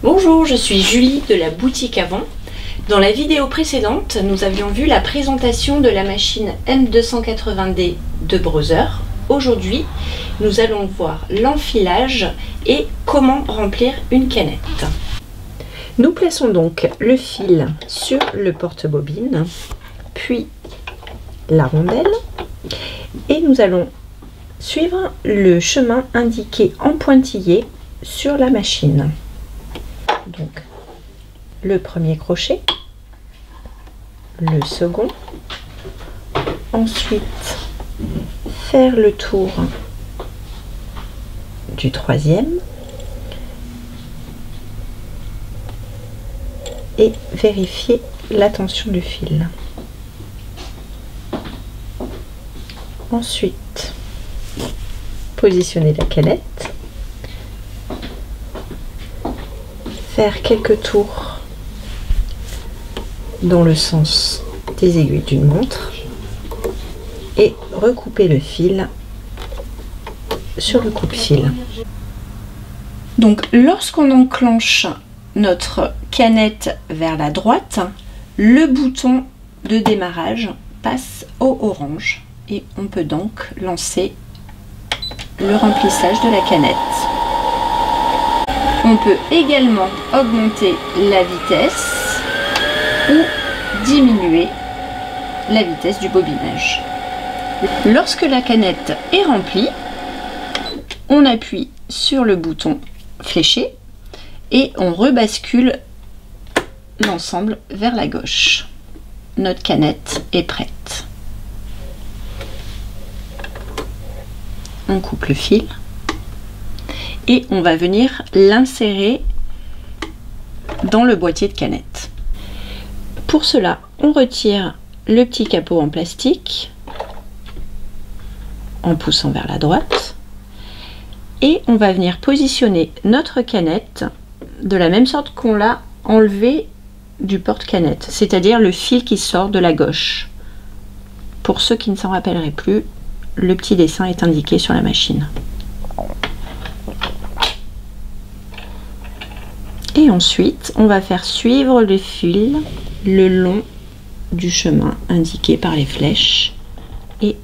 Bonjour, je suis Julie de la boutique Avant. Dans la vidéo précédente, nous avions vu la présentation de la machine M280D de Brother. Aujourd'hui, nous allons voir l'enfilage et comment remplir une canette. Nous plaçons donc le fil sur le porte-bobine, puis la rondelle, et nous allons suivre le chemin indiqué en pointillé sur la machine. Donc le premier crochet, le second, ensuite faire le tour du troisième et vérifier la tension du fil. Ensuite positionner la canette, faire quelques tours dans le sens des aiguilles d'une montre et recouper le fil sur le coupe-fil. Donc lorsqu'on enclenche notre canette vers la droite, le bouton de démarrage passe au orange et on peut donc lancer le remplissage de la canette. On peut également augmenter la vitesse ou diminuer la vitesse du bobinage. Lorsque la canette est remplie, on appuie sur le bouton fléché et on rebascule l'ensemble vers la gauche. Notre canette est prête. On coupe le fil et on va venir l'insérer dans le boîtier de canette. Pour cela, on retire le petit capot en plastique en poussant vers la droite et on va venir positionner notre canette de la même sorte qu'on l'a enlevé du porte-canette, c'est-à-dire le fil qui sort de la gauche. Pour ceux qui ne s'en rappelleraient plus, le petit dessin est indiqué sur la machine. Et ensuite, on va faire suivre le fil le long du chemin indiqué par les flèches et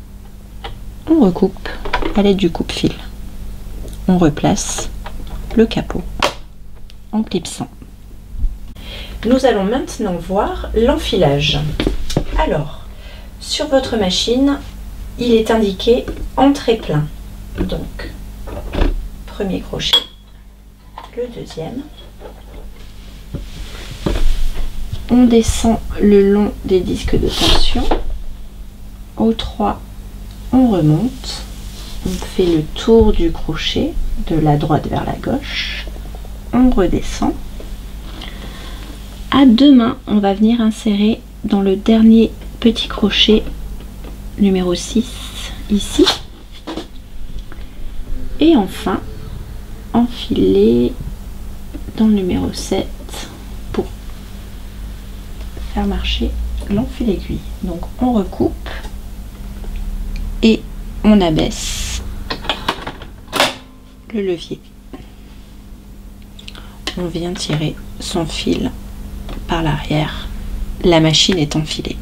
on recoupe à l'aide du coupe-fil. On replace le capot en clipsant. Nous allons maintenant voir l'enfilage. Alors, sur votre machine, il est indiqué entrée plein. Donc, premier crochet, le deuxième. On descend le long des disques de tension. Au 3, on remonte. On fait le tour du crochet de la droite vers la gauche. On redescend. À deux mains, on va venir insérer dans le dernier petit crochet numéro 6 ici. Et enfin, enfiler dans le numéro 7 pour faire marcher l'enfil aiguille. Donc on recoupe et on abaisse le levier. On vient tirer son fil par l'arrière. La machine est enfilée.